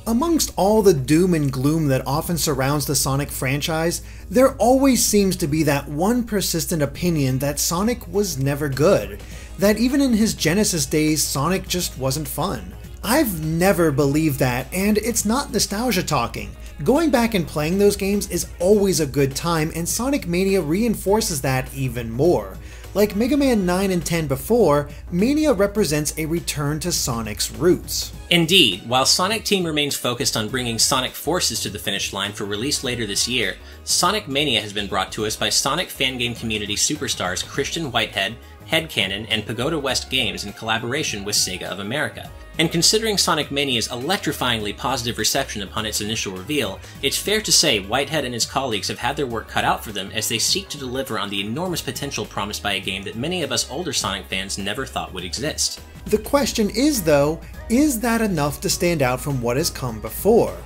Amongst all the doom and gloom that often surrounds the Sonic franchise, there always seems to be that one persistent opinion that Sonic was never good, that even in his Genesis days, Sonic just wasn't fun. I've never believed that, and it's not nostalgia talking. Going back and playing those games is always a good time, and Sonic Mania reinforces that even more. Like Mega Man 9 and 10 before, Mania represents a return to Sonic's roots. Indeed, while Sonic Team remains focused on bringing Sonic Forces to the finish line for release later this year, Sonic Mania has been brought to us by Sonic fangame community superstars Christian Whitehead, Headcanon, and Pagoda West Games in collaboration with Sega of America. And considering Sonic Mania's electrifyingly positive reception upon its initial reveal, it's fair to say Whitehead and his colleagues have had their work cut out for them as they seek to deliver on the enormous potential promised by a game that many of us older Sonic fans never thought would exist. The question is though, is that enough to stand out from what has come before?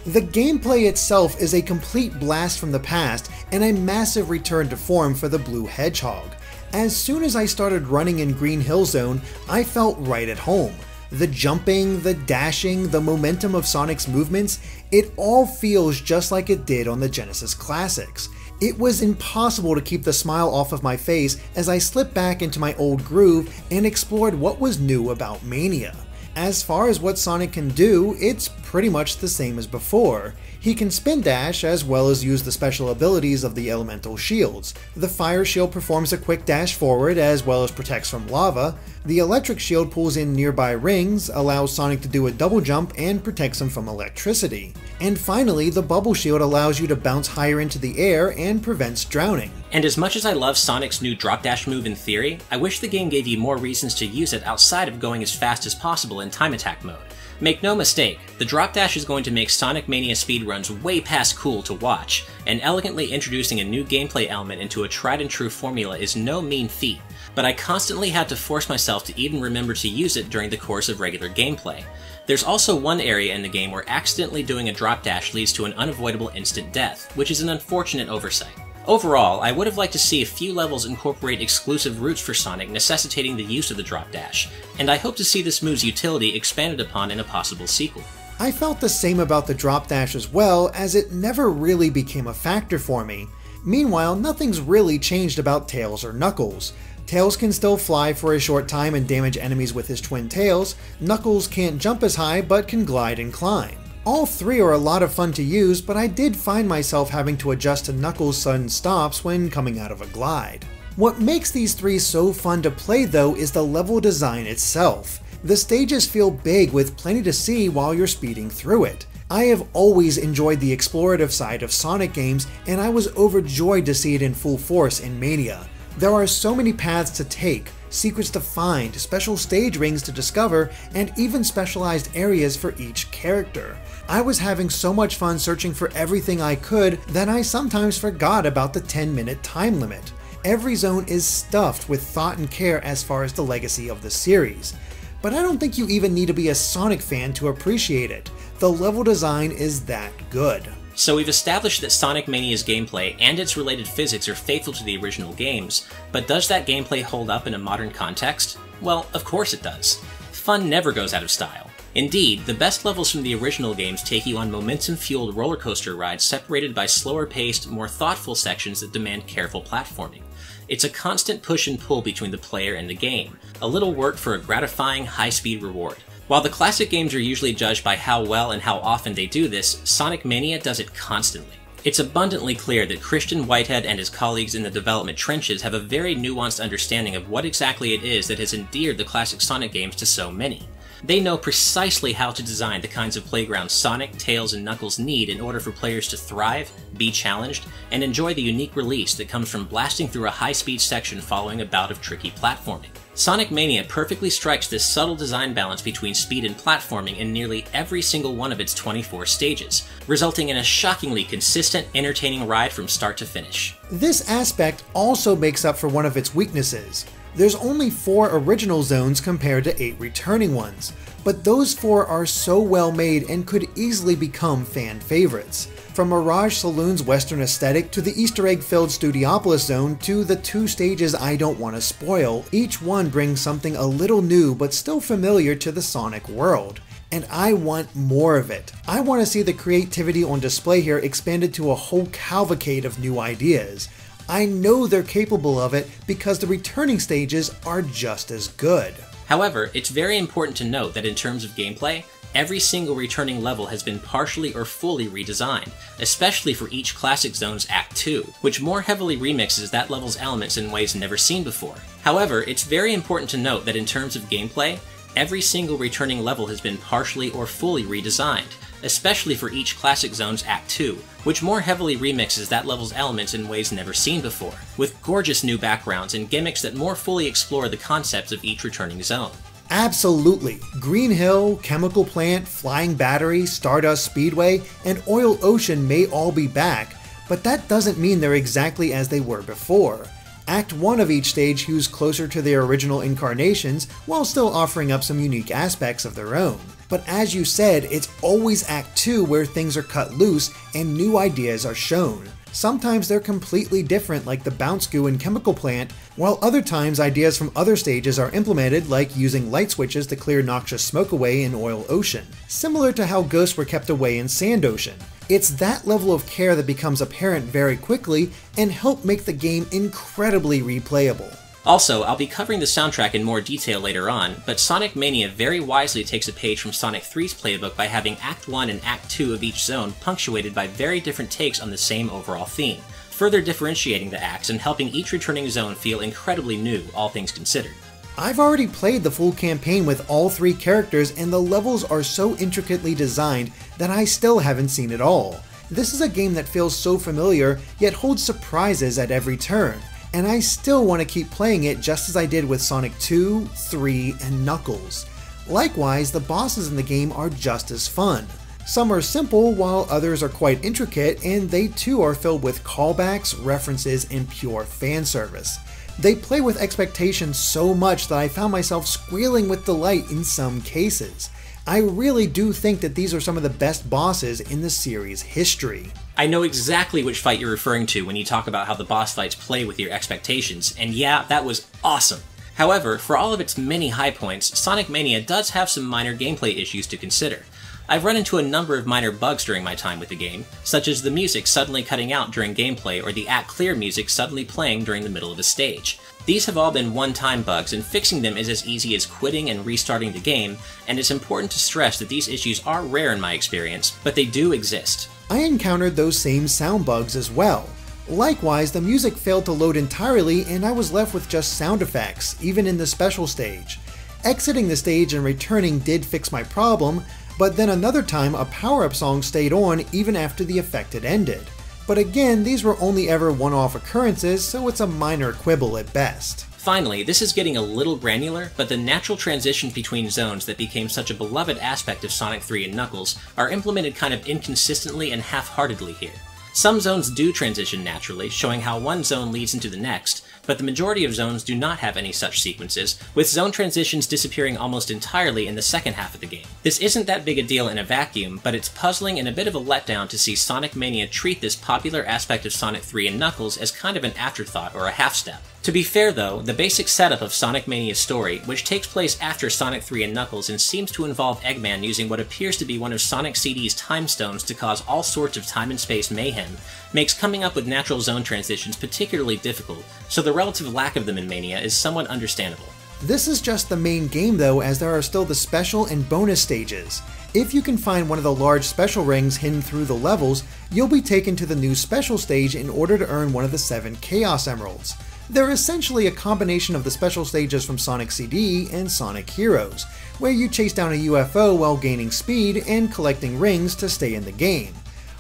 The gameplay itself is a complete blast from the past and a massive return to form for the Blue Hedgehog. As soon as I started running in Green Hill Zone, I felt right at home. The jumping, the dashing, the momentum of Sonic's movements, it all feels just like it did on the Genesis classics. It was impossible to keep the smile off of my face as I slipped back into my old groove and explored what was new about Mania. As far as what Sonic can do, it's pretty much the same as before. He can spin dash as well as use the special abilities of the elemental shields. The fire shield performs a quick dash forward as well as protects from lava. The electric shield pulls in nearby rings, allows Sonic to do a double jump and protects him from electricity. And finally, the bubble shield allows you to bounce higher into the air and prevents drowning. And as much as I love Sonic's new drop dash move in theory, I wish the game gave you more reasons to use it outside of going as fast as possible in time attack mode. Make no mistake, the drop dash is going to make Sonic Mania speedruns way past cool to watch, and elegantly introducing a new gameplay element into a tried and true formula is no mean feat, but I constantly had to force myself to even remember to use it during the course of regular gameplay. There's also one area in the game where accidentally doing a drop dash leads to an unavoidable instant death, which is an unfortunate oversight. Overall, I would have liked to see a few levels incorporate exclusive routes for Sonic necessitating the use of the drop dash, and I hope to see this move's utility expanded upon in a possible sequel. I felt the same about the drop dash as well, as it never really became a factor for me. Meanwhile, nothing's really changed about Tails or Knuckles. Tails can still fly for a short time and damage enemies with his twin tails. Knuckles can't jump as high but can glide and climb. All three are a lot of fun to use, but I did find myself having to adjust to Knuckles' sudden stops when coming out of a glide. What makes these three so fun to play though is the level design itself. The stages feel big with plenty to see while you're speeding through it. I have always enjoyed the explorative side of Sonic games, and I was overjoyed to see it in full force in Mania. There are so many paths to take, secrets to find, special stage rings to discover, and even specialized areas for each character. I was having so much fun searching for everything I could that I sometimes forgot about the 10-minute time limit. Every zone is stuffed with thought and care as far as the legacy of the series. But I don't think you even need to be a Sonic fan to appreciate it. The level design is that good. So we've established that Sonic Mania's gameplay and its related physics are faithful to the original games, but does that gameplay hold up in a modern context? Well, of course it does. Fun never goes out of style. Indeed, the best levels from the original games take you on momentum-fueled roller coaster rides separated by slower-paced, more thoughtful sections that demand careful platforming. It's a constant push and pull between the player and the game, a little work for a gratifying, high-speed reward. While the classic games are usually judged by how well and how often they do this, Sonic Mania does it constantly. It's abundantly clear that Christian Whitehead and his colleagues in the development trenches have a very nuanced understanding of what exactly it is that has endeared the classic Sonic games to so many. They know precisely how to design the kinds of playgrounds Sonic, Tails, and Knuckles need in order for players to thrive, be challenged, and enjoy the unique release that comes from blasting through a high-speed section following a bout of tricky platforming. Sonic Mania perfectly strikes this subtle design balance between speed and platforming in nearly every single one of its 24 stages, resulting in a shockingly consistent, entertaining ride from start to finish. This aspect also makes up for one of its weaknesses. There's only 4 original zones compared to 8 returning ones, but those 4 are so well made and could easily become fan favorites. From Mirage Saloon's western aesthetic to the Easter egg-filled Studiopolis zone to the 2 stages I don't want to spoil, each one brings something a little new but still familiar to the Sonic world. and I want more of it. I want to see the creativity on display here expanded to a whole cavalcade of new ideas. I know they're capable of it because the returning stages are just as good. However, it's very important to note that in terms of gameplay, every single returning level has been partially or fully redesigned, especially for each Classic Zone's Act 2, which more heavily remixes that level's elements in ways never seen before. However, it's very important to note that in terms of gameplay, every single returning level has been partially or fully redesigned, especially for each Classic Zone's Act 2, which more heavily remixes that level's elements in ways never seen before, with gorgeous new backgrounds and gimmicks that more fully explore the concepts of each returning zone. Absolutely. Green Hill, Chemical Plant, Flying Battery, Stardust Speedway, and Oil Ocean may all be back, but that doesn't mean they're exactly as they were before. Act 1 of each stage hews closer to their original incarnations while still offering up some unique aspects of their own. But as you said, it's always Act 2 where things are cut loose and new ideas are shown. Sometimes they're completely different, like the Bounce Goo and Chemical Plant, while other times ideas from other stages are implemented, like using light switches to clear noxious smoke away in Oil Ocean, similar to how ghosts were kept away in Sand Ocean. It's that level of care that becomes apparent very quickly and help make the game incredibly replayable. Also, I'll be covering the soundtrack in more detail later on, but Sonic Mania very wisely takes a page from Sonic 3's playbook by having Act 1 and Act 2 of each zone punctuated by very different takes on the same overall theme, further differentiating the acts and helping each returning zone feel incredibly new, all things considered. I've already played the full campaign with all 3 characters, and the levels are so intricately designed that I still haven't seen it all. This is a game that feels so familiar, yet holds surprises at every turn, and I still want to keep playing it just as I did with Sonic 2, 3, and Knuckles. Likewise, the bosses in the game are just as fun. Some are simple, while others are quite intricate, and they too are filled with callbacks, references, and pure fan service. They play with expectations so much that I found myself squealing with delight in some cases. I really do think that these are some of the best bosses in the series' history. I know exactly which fight you're referring to when you talk about how the boss fights play with your expectations, and yeah, that was awesome. However, for all of its many high points, Sonic Mania does have some minor gameplay issues to consider. I've run into a number of minor bugs during my time with the game, such as the music suddenly cutting out during gameplay or the Act Clear music suddenly playing during the middle of a stage. These have all been one-time bugs, and fixing them is as easy as quitting and restarting the game, and it's important to stress that these issues are rare in my experience, but they do exist. I encountered those same sound bugs as well. Likewise, the music failed to load entirely and I was left with just sound effects, even in the special stage. Exiting the stage and returning did fix my problem, but then another time a power-up song stayed on even after the effect had ended. But again, these were only ever one-off occurrences, so it's a minor quibble at best. Finally, this is getting a little granular, but the natural transitions between zones that became such a beloved aspect of Sonic 3 and Knuckles are implemented kind of inconsistently and half-heartedly here. Some zones do transition naturally, showing how one zone leads into the next, but the majority of zones do not have any such sequences, with zone transitions disappearing almost entirely in the second half of the game. This isn't that big a deal in a vacuum, but it's puzzling and a bit of a letdown to see Sonic Mania treat this popular aspect of Sonic 3 and Knuckles as kind of an afterthought or a half-step. To be fair though, the basic setup of Sonic Mania's story, which takes place after Sonic 3 and Knuckles and seems to involve Eggman using what appears to be one of Sonic CD's time stones to cause all sorts of time and space mayhem, makes coming up with natural zone transitions particularly difficult, so the relative lack of them in Mania is somewhat understandable. This is just the main game though, as there are still the special and bonus stages. If you can find one of the large special rings hidden through the levels, you'll be taken to the new special stage in order to earn one of the 7 Chaos Emeralds. They're essentially a combination of the special stages from Sonic CD and Sonic Heroes, where you chase down a UFO while gaining speed and collecting rings to stay in the game.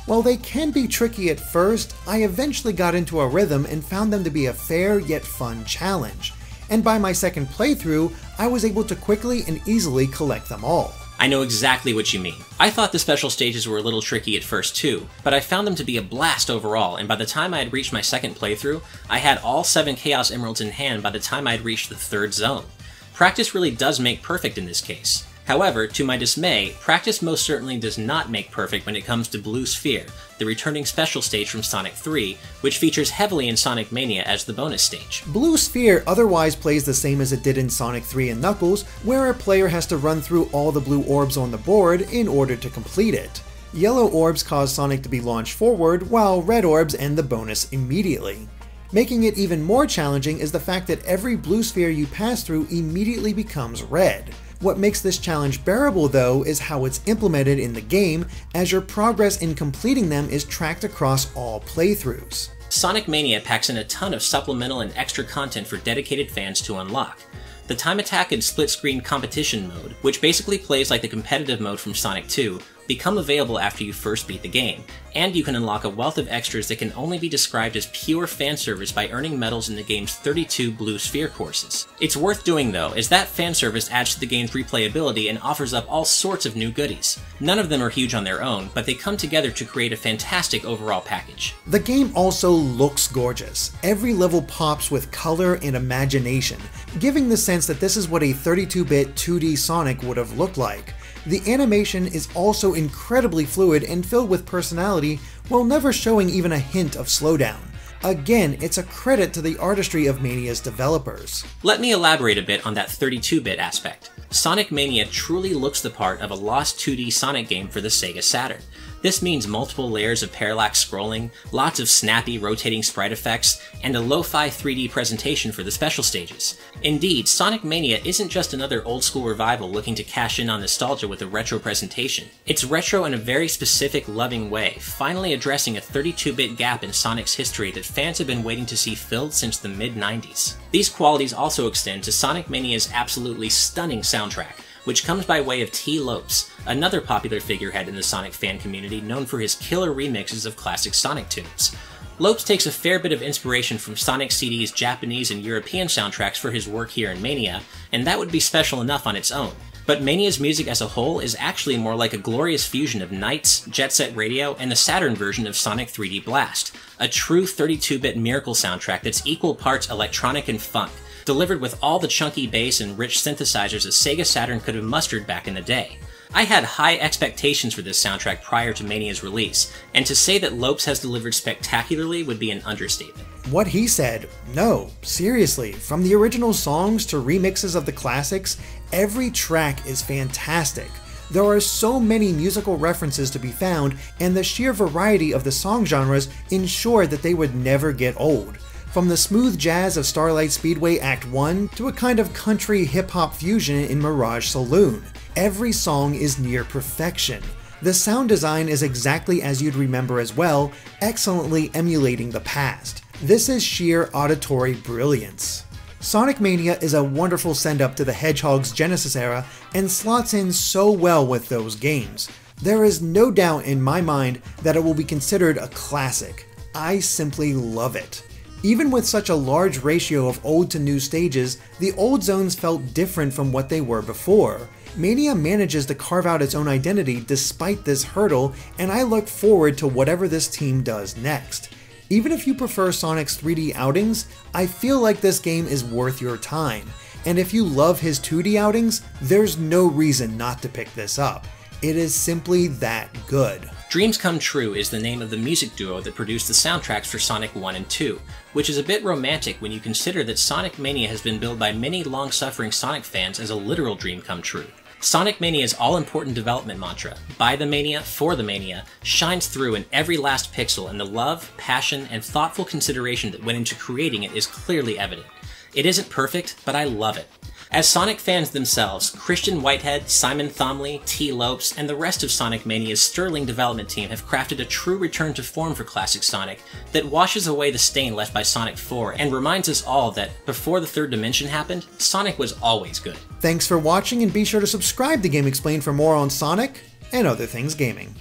While they can be tricky at first, I eventually got into a rhythm and found them to be a fair yet fun challenge, and by my second playthrough, I was able to quickly and easily collect them all. I know exactly what you mean. I thought the special stages were a little tricky at first too, but I found them to be a blast overall, and by the time I had reached my second playthrough, I had all 7 Chaos Emeralds in hand by the time I had reached the 3rd zone. Practice really does make perfect in this case. However, to my dismay, practice most certainly does not make perfect when it comes to Blue Sphere, the returning special stage from Sonic 3, which features heavily in Sonic Mania as the bonus stage. Blue Sphere otherwise plays the same as it did in Sonic 3 and Knuckles, where a player has to run through all the blue orbs on the board in order to complete it. Yellow orbs cause Sonic to be launched forward, while red orbs end the bonus immediately. Making it even more challenging is the fact that every blue sphere you pass through immediately becomes red. What makes this challenge bearable though is how it's implemented in the game, as your progress in completing them is tracked across all playthroughs. Sonic Mania packs in a ton of supplemental and extra content for dedicated fans to unlock. The time attack and split screen competition mode, which basically plays like the competitive mode from Sonic 2, become available after you first beat the game, and you can unlock a wealth of extras that can only be described as pure fan service by earning medals in the game's 32 Blue Sphere courses. It's worth doing though, as that fan service adds to the game's replayability and offers up all sorts of new goodies. None of them are huge on their own, but they come together to create a fantastic overall package. The game also looks gorgeous. Every level pops with color and imagination, giving the sense that this is what a 32-bit 2D Sonic would have looked like. The animation is also incredibly fluid and filled with personality, while never showing even a hint of slowdown. Again, it's a credit to the artistry of Mania's developers. Let me elaborate a bit on that 32-bit aspect. Sonic Mania truly looks the part of a lost 2D Sonic game for the Sega Saturn. This means multiple layers of parallax scrolling, lots of snappy rotating sprite effects, and a lo-fi 3D presentation for the special stages. Indeed, Sonic Mania isn't just another old-school revival looking to cash in on nostalgia with a retro presentation. It's retro in a very specific, loving way, finally addressing a 32-bit gap in Sonic's history that fans have been waiting to see filled since the mid-90s. These qualities also extend to Sonic Mania's absolutely stunning soundtrack, which comes by way of T. Lopes, another popular figurehead in the Sonic fan community known for his killer remixes of classic Sonic tunes. Lopes takes a fair bit of inspiration from Sonic CD's Japanese and European soundtracks for his work here in Mania, and that would be special enough on its own. But Mania's music as a whole is actually more like a glorious fusion of Knights, Jet Set Radio, and the Saturn version of Sonic 3D Blast, a true 32-bit miracle soundtrack that's equal parts electronic and funk, delivered with all the chunky bass and rich synthesizers a Sega Saturn could have mustered back in the day. I had high expectations for this soundtrack prior to Mania's release, and to say that Lopes has delivered spectacularly would be an understatement. What he said? No, seriously, from the original songs to remixes of the classics, every track is fantastic. There are so many musical references to be found, and the sheer variety of the song genres ensured that they would never get old. From the smooth jazz of Starlight Speedway Act 1 to a kind of country hip-hop fusion in Mirage Saloon, every song is near perfection. The sound design is exactly as you'd remember as well, excellently emulating the past. This is sheer auditory brilliance. Sonic Mania is a wonderful send-up to the Hedgehog's Genesis era and slots in so well with those games. There is no doubt in my mind that it will be considered a classic. I simply love it. Even with such a large ratio of old to new stages, the old zones felt different from what they were before. Mania manages to carve out its own identity despite this hurdle, and I look forward to whatever this team does next. Even if you prefer Sonic's 3D outings, I feel like this game is worth your time, and if you love his 2D outings, there's no reason not to pick this up. It is simply that good. Dreams Come True is the name of the music duo that produced the soundtracks for Sonic 1 and 2, which is a bit romantic when you consider that Sonic Mania has been billed by many long-suffering Sonic fans as a literal dream come true. Sonic Mania's all-important development mantra, by the Mania, for the Mania, shines through in every last pixel, and the love, passion, and thoughtful consideration that went into creating it is clearly evident. It isn't perfect, but I love it. As Sonic fans themselves, Christian Whitehead, Simon Thomley, T. Lopes, and the rest of Sonic Mania's sterling development team have crafted a true return to form for classic Sonic that washes away the stain left by Sonic 4 and reminds us all that, before the third dimension happened, Sonic was always good. Thanks for watching, and be sure to subscribe to GameXplain for more on Sonic and other things gaming.